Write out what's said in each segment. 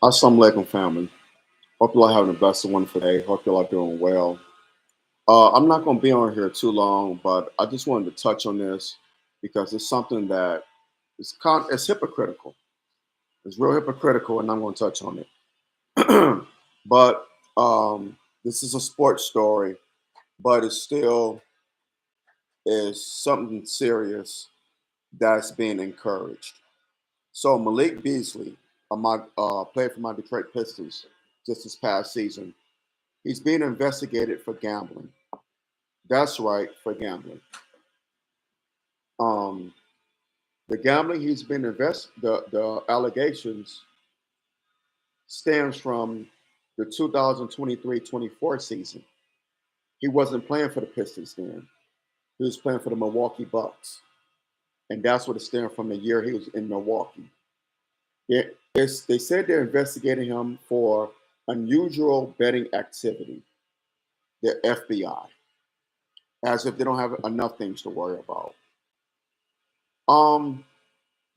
Assalamu alaikum, family. Hope you all having a blessed and wonderful day. Hope you all are doing well. I'm not going to be on here too long, but I just wanted to touch on this because it's something that it's hypocritical. It's real hypocritical, and I'm going to touch on it. but this is a sports story, but it still is something serious that's being encouraged. So Malik Beasley, my player for my Detroit Pistons, just this past season, he's being investigated for gambling. That's right, for gambling. Um, the gambling he's been the allegations stems from the 2023-24 season. He wasn't playing for the Pistons then. He was playing for the Milwaukee Bucks. And that's what it stemmed from the year he was in Milwaukee. They said they're investigating him for unusual betting activity, the FBI, as if they don't have enough things to worry about. Um,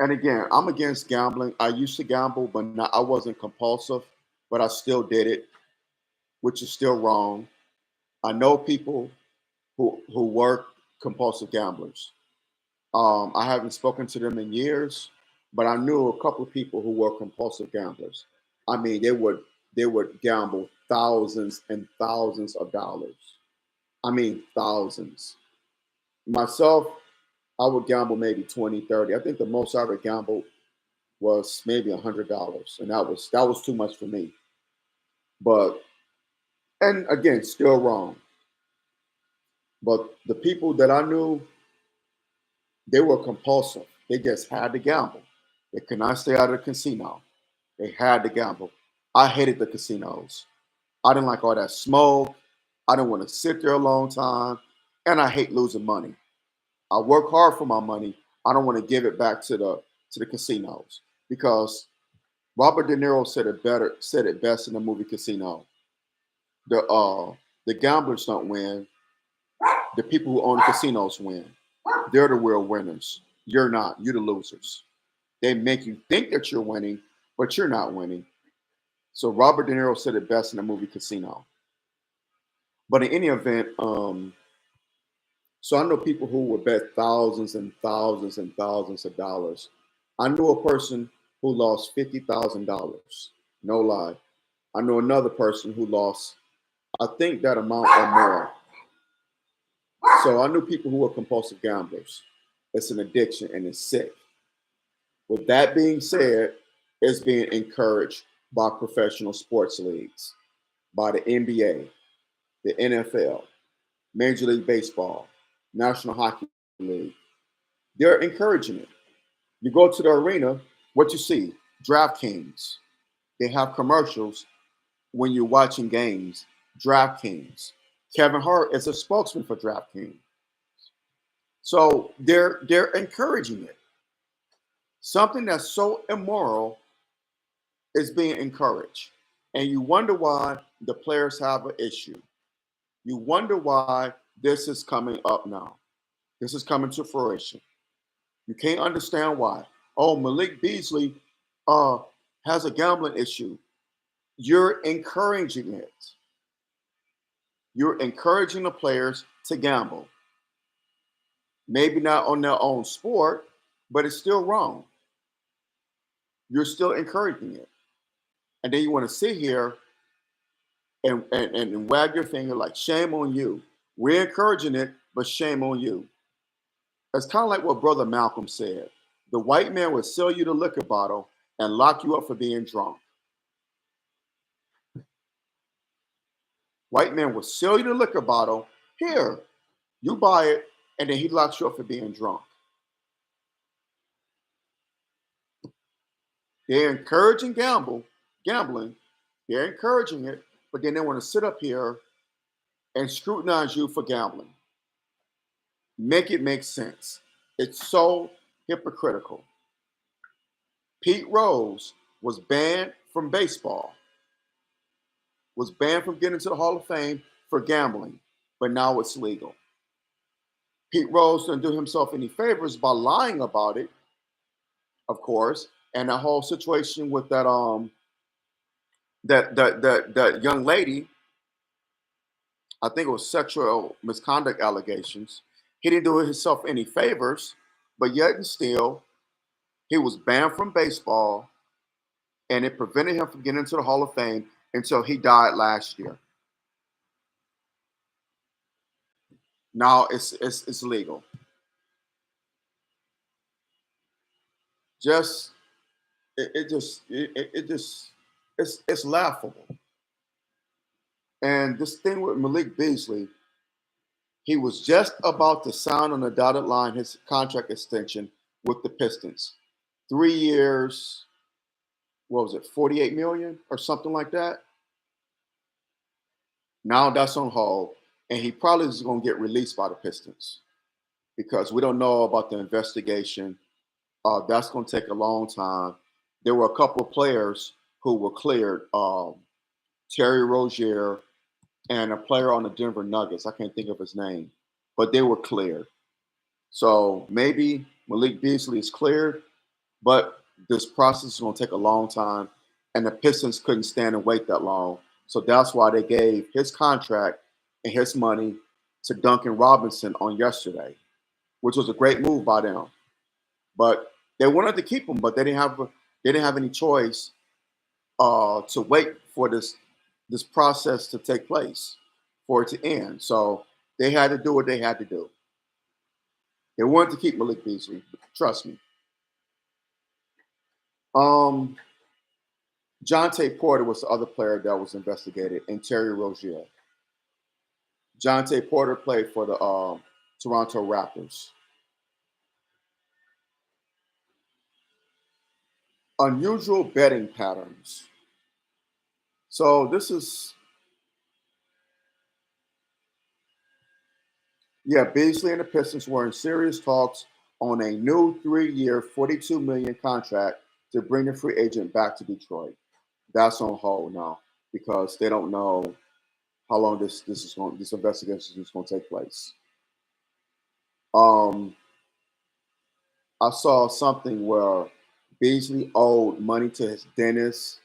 and again, I'm against gambling. I used to gamble, but not, I wasn't compulsive, but I still did it, which is still wrong. I know people who were compulsive gamblers. I haven't spoken to them in years, but I knew a couple of people who were compulsive gamblers. I mean, they would gamble thousands and thousands of dollars. I mean, thousands. Myself, I would gamble maybe 20, 30. I think the most I ever gambled was maybe $100, and that was too much for me. But and again, still wrong. But the people that I knew, they were compulsive. They just had to gamble. They could not stay out of the casino. They had to gamble. I hated the casinos. I didn't like all that smoke. I didn't want to sit there a long time, and I hate losing money. I work hard for my money. I don't want to give it back to the casinos because Robert De Niro said it best in the movie Casino. The gamblers don't win. The people who own the casinos win. They're the real winners. You're not. You're the losers. They make you think that you're winning, but you're not winning. So Robert De Niro said it best in the movie Casino. But in any event, so I know people who would bet thousands and thousands and thousands of dollars. I knew a person who lost $50,000. No lie. I know another person who lost, I think, that amount or more. So I knew people who were compulsive gamblers. It's an addiction and it's sick. With that being said, it's being encouraged by professional sports leagues, by the NBA, the NFL, Major League Baseball, National Hockey League. They're encouraging it. You go to the arena, what you see? DraftKings. They have commercials when you're watching games. DraftKings. Kevin Hart is a spokesman for DraftKings. So they're encouraging it. Something that's so immoral is being encouraged. And you wonder why the players have an issue. You wonder why this is coming up now. This is coming to fruition. You can't understand why. Oh, Malik Beasley uh, has a gambling issue. You're encouraging it. You're encouraging the players to gamble. Maybe not on their own sport, but it's still wrong. You're still encouraging it. And then you want to sit here and wag your finger like, shame on you. We're encouraging it, but shame on you. It's kind of like what Brother Malcolm said. The white man will sell you the liquor bottle and lock you up for being drunk. White man will sell you the liquor bottle. Here, you buy it, and then he locks you up for being drunk. They're encouraging gambling. They're encouraging it, but then they want to sit up here and scrutinize you for gambling. Make it make sense. It's so hypocritical. Pete Rose was banned from baseball, was banned from getting to the Hall of Fame for gambling, but now it's legal. Pete Rose didn't do himself any favors by lying about it, of course, and the whole situation with that that young lady, I think it was sexual misconduct allegations. He didn't do himself any favors, but yet and still, he was banned from baseball, and it prevented him from getting into the Hall of Fame until he died last year. Now it's legal. Just it just it's laughable. And this thing with Malik Beasley, he was just about to sign on the dotted line his contract extension with the Pistons. 3 years, what was it, 48 million or something like that? Now that's on hold. And he probably is going to get released by the Pistons because we don't know about the investigation. That's going to take a long time. There were a couple of players who were cleared. Terry Rozier and a player on the Denver Nuggets. I can't think of his name, but they were cleared. So maybe Malik Beasley is cleared, but this process is going to take a long time, and the Pistons couldn't stand and wait that long. So that's why they gave his contract and his money to Duncan Robinson on yesterday, which was a great move by them. But they wanted to keep him, but they didn't have any choice to wait for this process to take place, for it to end. So they had to do what they had to do. They wanted to keep Malik Beasley. Trust me. Um, Jonte Porter was the other player that was investigated, and Terry Rozier. Jonte Porter played for the Toronto Raptors. Unusual betting patterns. So this is, yeah, Beasley and the Pistons were in serious talks on a new 3-year, 42 million contract to bring the free agent back to Detroit. That's on hold now because they don't know how long this investigation is going to take place. Um, I saw something where Beasley owed money to his dentist.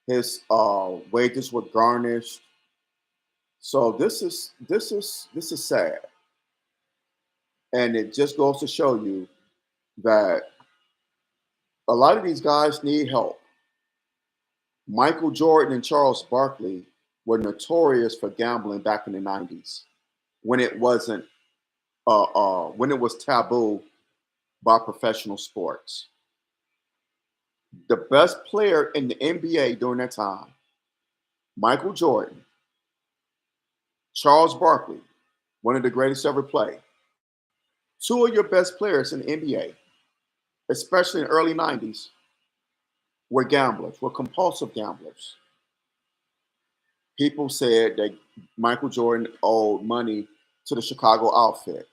His wages were garnished. So this is sad, and it just goes to show you that a lot of these guys need help. Michael Jordan and Charles Barkley were notorious for gambling back in the '90s when it wasn't when it was taboo by professional sports. The best player in the NBA during that time, Michael Jordan, Charles Barkley, one of the greatest ever play. Two of your best players in the NBA, especially in the early '90s, were gamblers, were compulsive gamblers. People said that Michael Jordan owed money to the Chicago outfit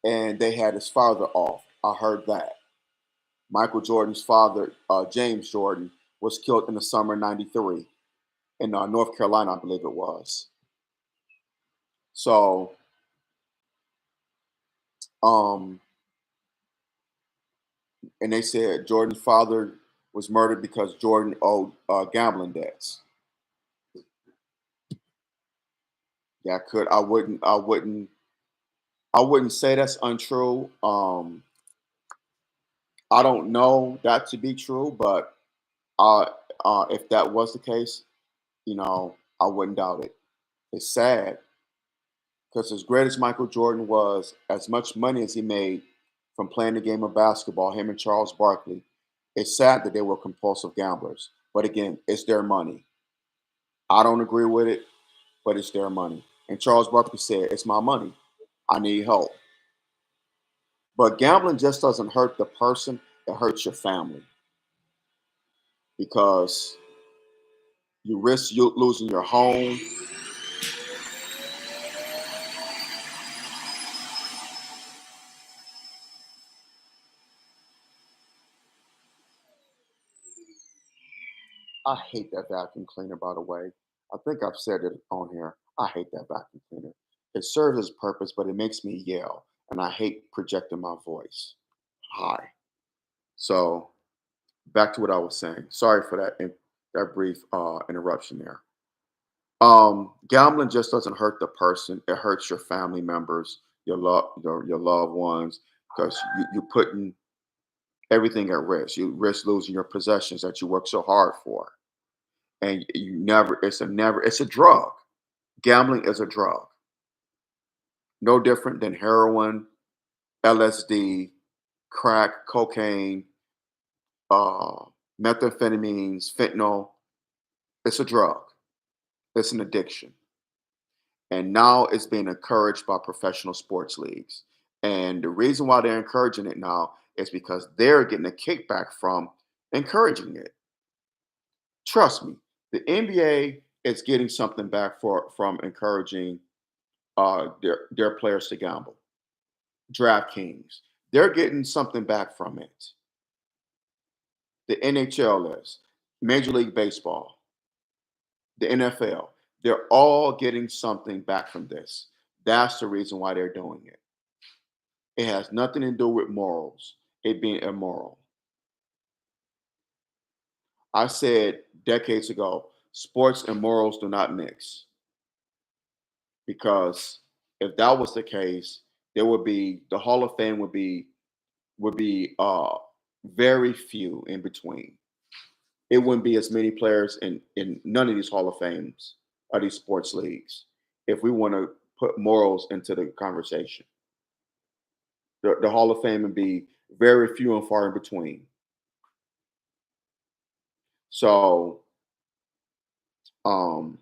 and they had his father off. I heard that. Michael Jordan's father, James Jordan, was killed in the summer of '93 in North Carolina, I believe it was. So, um, and they said Jordan's father was murdered because Jordan owed gambling debts. Yeah, I wouldn't say that's untrue. I don't know that to be true, but uh, if that was the case, I wouldn't doubt it. It's sad because as great as Michael Jordan was, as much money as he made from playing the game of basketball, him and Charles Barkley, it's sad that they were compulsive gamblers. But again, it's their money. I don't agree with it, but it's their money. And Charles Barkley said, "It's my money. I need help." But gambling just doesn't hurt the person; it hurts your family because you risk you losing your home. I hate that vacuum cleaner, by the way. I think I've said it on here. I hate that vacuum cleaner. It serves its purpose, but it makes me yell, and I hate projecting my voice high. So back to what I was saying. Sorry for that that brief interruption there. Gambling just doesn't hurt the person; it hurts your family members, your loved ones, because you're putting everything at risk. You risk losing your possessions that you work so hard for, and you never. It's a drug. Gambling is a drug, no different than heroin, LSD, crack, cocaine, uh, methamphetamines, fentanyl. It's a drug. It's an addiction. And now it's being encouraged by professional sports leagues. And the reason why they're encouraging it now is because they're getting a kickback from encouraging it. Trust me, the NBA is getting something back from encouraging their players to gamble. DraftKings, they're getting something back from it. The NHL is, Major League Baseball, the NFL, they're all getting something back from this. That's the reason why they're doing it. It has nothing to do with morals, it being immoral. I said decades ago, sports and morals do not mix because if that was the case, there would be the Hall of Fame would be very few in between. It wouldn't be as many players in none of these Hall of Fames or these sports leagues if we want to put morals into the conversation. The Hall of Fame would be very few and far in between. So um,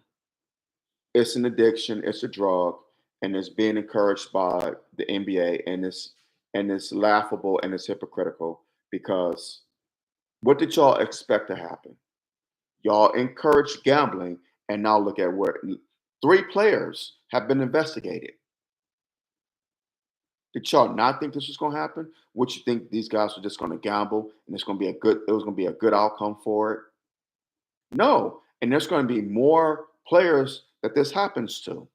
it's an addiction, it's a drug, and it's being encouraged by the NBA, and it's laughable and it's hypocritical because what did y'all expect to happen? Y'all encourage gambling, and now look at where three players have been investigated. Did y'all not think this was going to happen? Would you think these guys were just going to gamble and it's going to be a good? It was going to be a good outcome for it. No, and there's going to be more players that this happens to.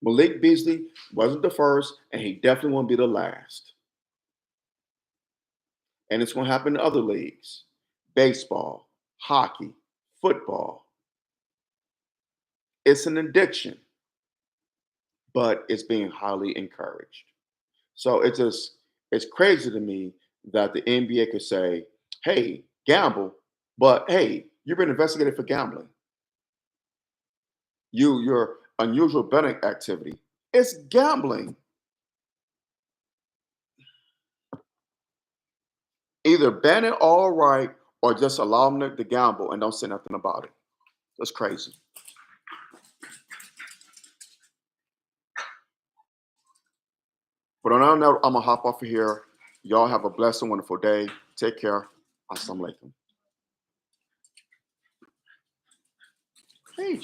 Malik Beasley wasn't the first, and he definitely won't be the last. And it's going to happen in other leagues: baseball, hockey, football. It's an addiction, but it's being highly encouraged. So it's crazy to me that the NBA could say, "Hey, gamble," but hey, you've been investigated for gambling. Your unusual betting activity. It's gambling. Either ban it all right or just allow them to gamble and don't say nothing about it. That's crazy. But on that note, I'm gonna hop off of here. Y'all have a blessed and wonderful day. Take care. Assalamu alaikum. Hey,